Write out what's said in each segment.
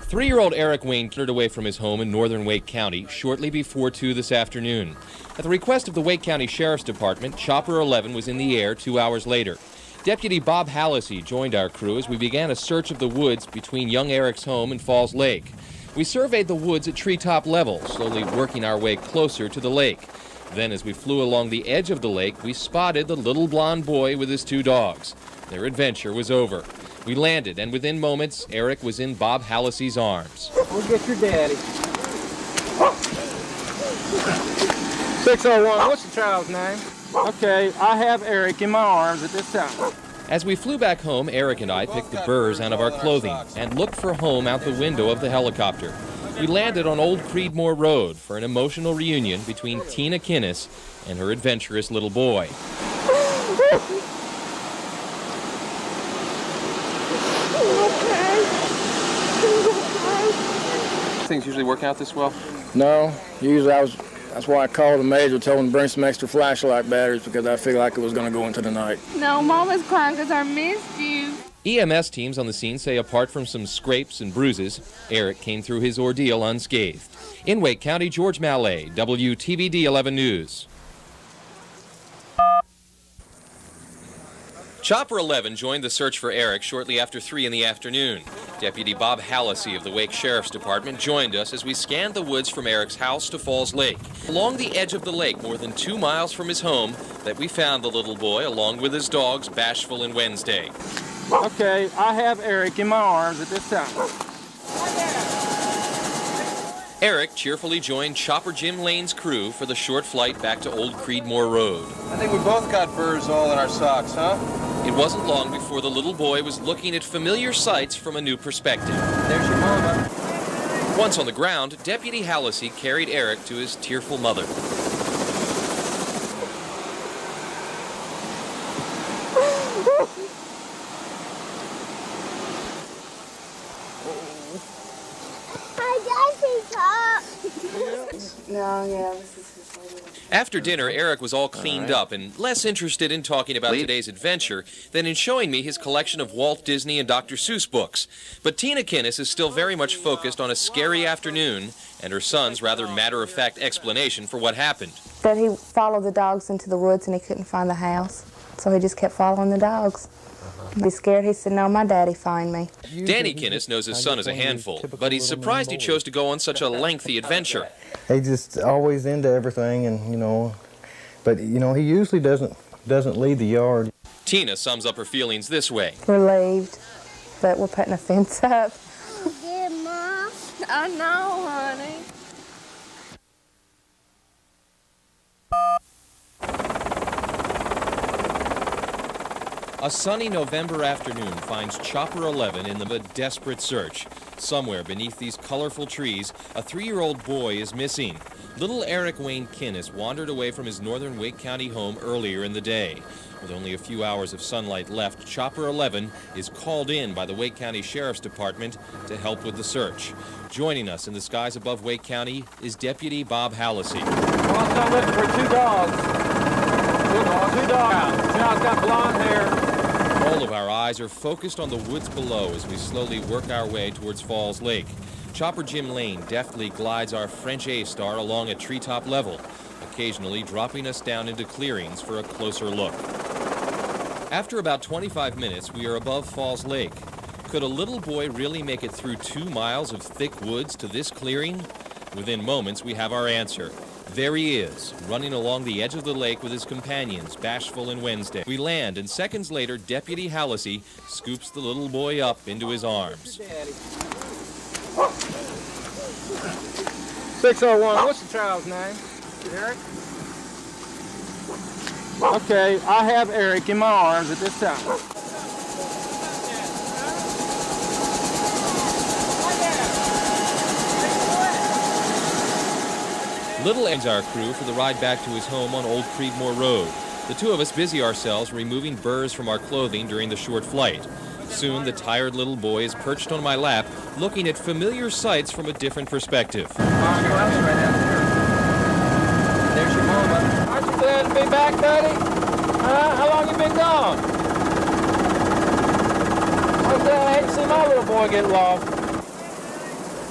3-year-old Eric Wayne cleared away from his home in northern Wake County shortly before 2 this afternoon. At the request of the Wake County Sheriff's Department, Chopper 11 was in the air 2 hours later. Deputy Bob Hallisey joined our crew as we began a search of the woods between young Eric's home and Falls Lake. We surveyed the woods at treetop level, slowly working our way closer to the lake. Then, as we flew along the edge of the lake, we spotted the little blond boy with his 2 dogs. Their adventure was over. We landed, and within moments, Eric was in Bob Hallisey's arms. We'll get your daddy. 601, what's the child's name? Okay, I have Eric in my arms at this time. As we flew back home, Eric and I picked the burrs out of our clothing and looked for home out the window of the helicopter. We landed on Old Creedmoor Road for an emotional reunion between Tina Kinnis and her adventurous little boy. Things usually work out this well? No, usually that's why I called the major, told him to bring some extra flashlight batteries because I feel like it was going to go into the night. No, Mama's crying because I missed you. EMS teams on the scene say apart from some scrapes and bruises, Eric came through his ordeal unscathed. In Wake County, George Mallet, WTVD 11 News. Chopper 11 joined the search for Eric shortly after 3 in the afternoon. Deputy Bob Hallisey of the Wake Sheriff's Department joined us as we scanned the woods from Eric's house to Falls Lake. Along the edge of the lake, more than 2 miles from his home, that we found the little boy along with his dogs, Bashful and Wednesday. Okay, I have Eric in my arms at this time. Eric cheerfully joined Chopper Jim Lane's crew for the short flight back to Old Creedmoor Road. I think we both got burrs all in our socks, huh? It wasn't long before the little boy was looking at familiar sights from a new perspective. There's your mama. Once on the ground, Deputy Hallisey carried Eric to his tearful mother. After dinner, Eric was all cleaned up and less interested in talking about today's adventure than in showing me his collection of Walt Disney and Dr. Seuss books. But Tina Kinnis is still very much focused on a scary afternoon and her son's rather matter-of-fact explanation for what happened. That he followed the dogs into the woods and he couldn't find the house, so he just kept following the dogs. He's scared. He said, "No, my daddy find me." Danny Kinnis knows his son is a handful, but he's surprised he chose to go on such a lengthy adventure. He's just always into everything, and but he usually doesn't leave the yard. Tina sums up her feelings this way. Relieved, but we're putting a fence up. Yeah, Mom. I know, honey. A sunny November afternoon finds Chopper 11 in the desperate search. Somewhere beneath these colorful trees, a 3-year-old boy is missing. Little Eric Wayne Kinnis wandered away from his northern Wake County home earlier in the day. With only a few hours of sunlight left, Chopper 11 is called in by the Wake County Sheriff's Department to help with the search. Joining us in the skies above Wake County is Deputy Bob Hallisey. Well, I'm looking for 2 dogs. 2 dogs. 2 dogs got blonde hair. All of our eyes are focused on the woods below as we slowly work our way towards Falls Lake. Chopper Jim Lane deftly glides our French A-Star along a treetop level, occasionally dropping us down into clearings for a closer look. After about 25 minutes, we are above Falls Lake. Could a little boy really make it through 2 miles of thick woods to this clearing? Within moments, we have our answer. There he is, running along the edge of the lake with his companions, Bashful and Wednesday. We land, and seconds later, Deputy Hallisey scoops the little boy up into his arms. 601, what's the child's name? Eric? Okay, I have Eric in my arms at this time. Little ends our crew for the ride back to his home on Old Creedmoor Road. The 2 of us busy ourselves removing burrs from our clothing during the short flight. Soon, the tired little boy is perched on my lap, looking at familiar sights from a different perspective. There's your mama. Aren't you glad to be back, buddy? How long you been gone? I hate to see my little boy get lost.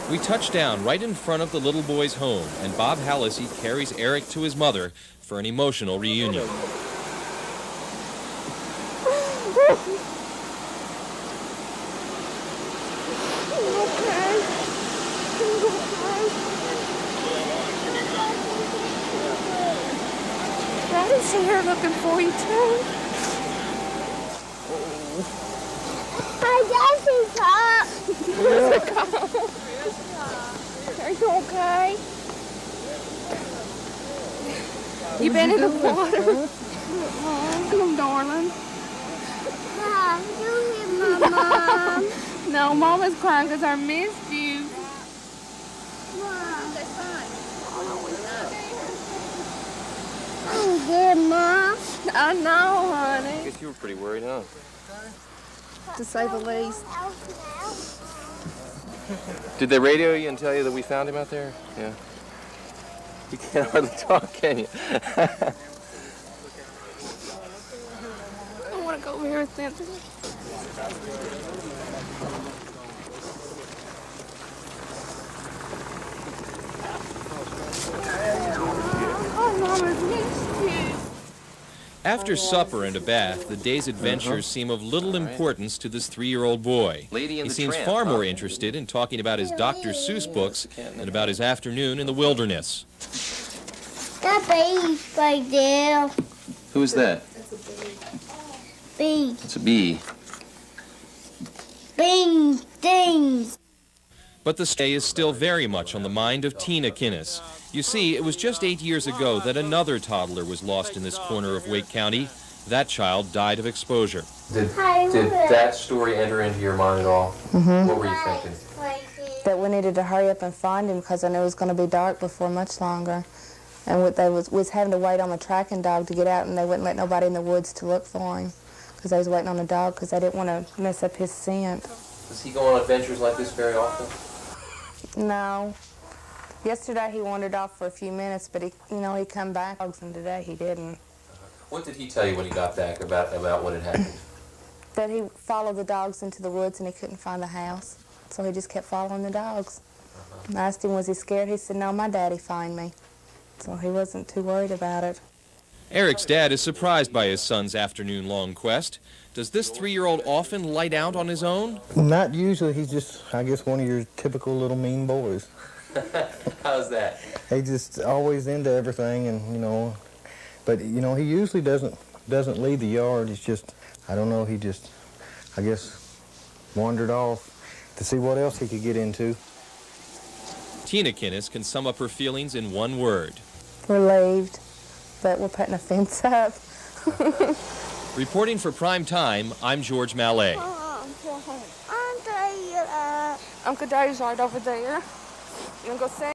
We touch down right in front of the little boy's home, and Bob Hallisey carries Eric to his mother for an emotional reunion. Daddy's here looking for you too. I guess he's up. Are you okay? You been in the water? Come, darling. Mom, you hear my mom? No, Mama's crying because I missed you. Mom. I'm good, Mom. I know, honey. I guess you were pretty worried, huh? To say the least. Did they radio you and tell you that we found him out there? Yeah. You can't hardly talk, can you? I want to go over here with Cynthia. Oh, Mama's missed you. After supper and a bath, the day's adventures seem of little importance to this 3-year-old boy. Lady and He the seems Tramp, far huh? more interested in talking about his Dr. Seuss books than about his afternoon in the wilderness. That bee right there. Who's that? Bee. It's a bee. Bing. Dings. But the stay is still very much on the mind of Tina Kinnis. You see, it was just 8 years ago that another toddler was lost in this corner of Wake County. That child died of exposure. Did that story enter into your mind at all? Mm-hmm. What were you thinking? That we needed to hurry up and find him because I knew it was going to be dark before much longer. And was having to wait on the tracking dog to get out, and they wouldn't let nobody in the woods to look for him because they was waiting on the dog because they didn't want to mess up his scent. Does he go on adventures like this very often? No. Yesterday he wandered off for a few minutes, but he come back. And today he didn't. What did he tell you when he got back about what had happened? That he followed the dogs into the woods and he couldn't find the house, so he just kept following the dogs. I asked him, was he scared? He said, no, my daddy find me. So he wasn't too worried about it. Eric's dad is surprised by his son's afternoon-long quest. Does this 3-year-old often light out on his own? Not usually. He's just, I guess, one of your typical little mean boys. How's that? He's just always into everything, and but he usually doesn't leave the yard. He's just, I don't know. He just, I guess, wandered off to see what else he could get into. Tina Kinnis can sum up her feelings in one word. Relieved, but we're putting a fence up. Reporting for Prime Time, I'm George Mallet. Uncle Daddy's right over there. You want to go see?